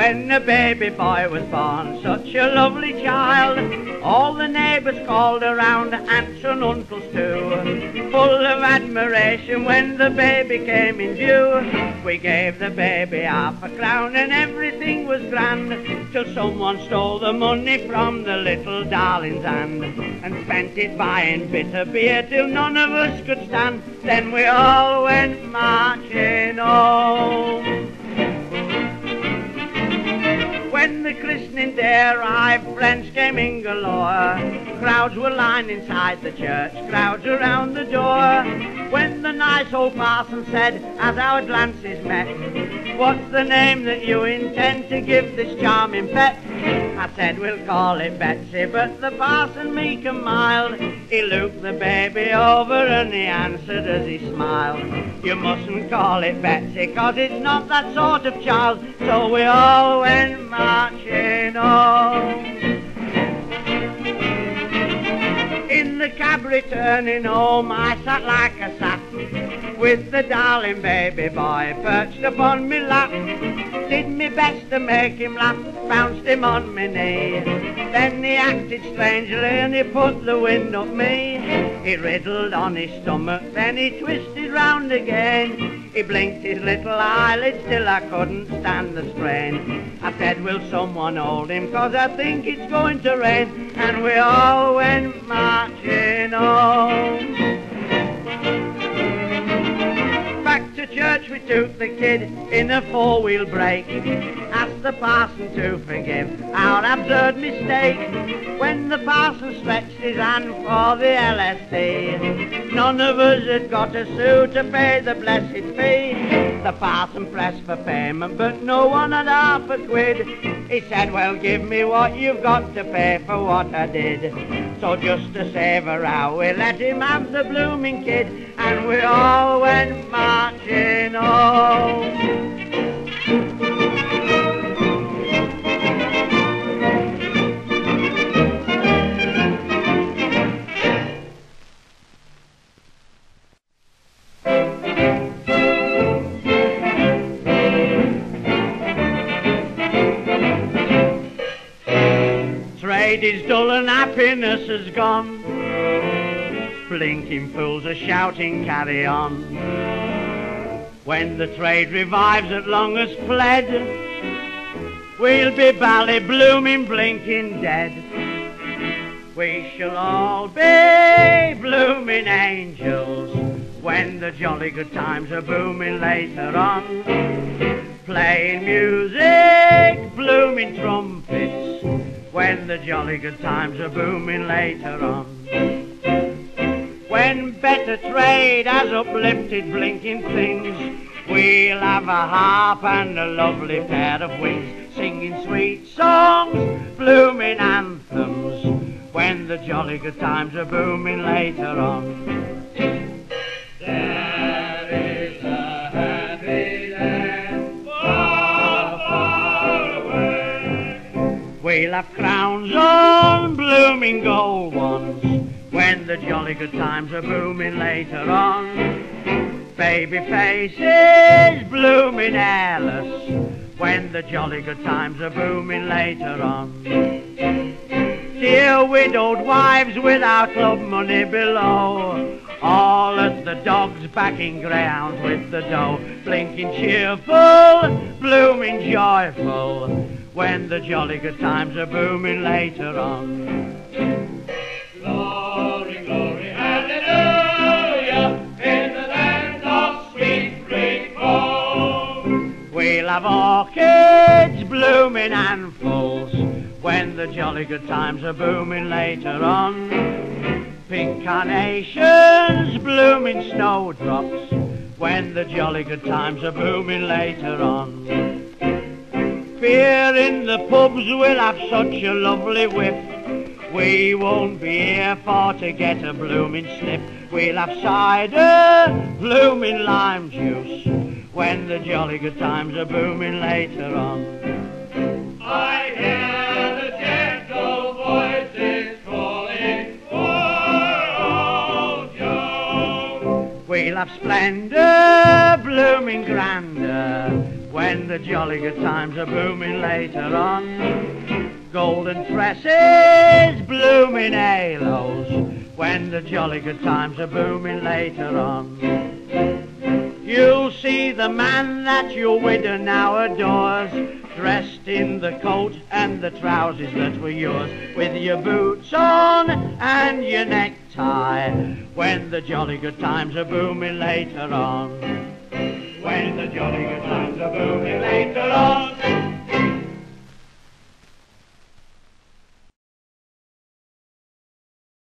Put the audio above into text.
When the baby boy was born, such a lovely child, all the neighbours called around, aunts and uncles too, full of admiration when the baby came in view. We gave the baby half a crown and everything was grand, till someone stole the money from the little darling's hand, and spent it buying bitter beer till none of us could stand. Then we all went marching home. When the christening day arrived, friends came in galore. Crowds were lined inside the church, crowds around the door. When the nice old parson said, as our glances met, "What's the name that you intend to give this charming pet?" I said, "We'll call it Betsy," but the parson, meek and mild, he looked the baby over and he answered as he smiled, "You mustn't call it Betsy, 'cause it's not that sort of child." So we all went marching home. In the cab returning home, I sat like a sap, with the darling baby boy perched upon me lap. Did me best to make him laugh, bounced him on me knee. Then he acted strangely and he put the wind up me. He riddled on his stomach, then he twisted round again. He blinked his little eyelids till I couldn't stand the strain. I said, "Will someone hold him, 'cause I think it's going to rain." And we all went marching home. Back to church we took the kid in a four-wheel brake, asked the parson to forgive our absurd mistake. When the parson stretched his hand for the LSD, none of us had got a sou to pay the blessed fee. The parson pressed for payment, but no one had half a quid. He said, "Well, give me what you've got to pay for what I did." So just to save a row, we let him have the blooming kid, and we all went marching home. Trade is dull and happiness has gone, blinking fools are shouting carry on. When the trade revives at long as fled, we'll be bally blooming blinking dead. We shall all be blooming angels when the jolly good times are booming later on. Playing music, blooming trumpets, when the jolly good times are booming later on. When better trade has uplifted blinking things, we'll have a harp and a lovely pair of wings, singing sweet songs, blooming anthems, when the jolly good times are booming later on. There is a happy land far, far away. We'll have crowns on, blooming gold ones, when the jolly good times are booming later on. Baby faces, blooming hairless, when the jolly good times are booming later on. Dear widowed wives without club money below, all at the dogs backing greyhounds with the dough, blinking cheerful, blooming joyful, when the jolly good times are booming later on. Glory, glory, hallelujah, in the land of sweet green home. We'll have orchids blooming handfuls, when the jolly good times are booming later on. Pink carnations, blooming snowdrops, when the jolly good times are booming later on. Beer in the pubs, we'll have such a lovely whip, we won't be here for to get a blooming sniff. We'll have cider, blooming lime juice, when the jolly good times are booming later on. I hear the gentle voices calling for old Joe. We'll have splendour, blooming grandeur, when when the jolly good times are booming later on. Golden tresses, blooming halos, when the jolly good times are booming later on. You'll see the man that your widow now adores, dressed in the coat and the trousers that were yours, with your boots on and your necktie, when the jolly good times are booming later on. When the jolly good times are booming later on.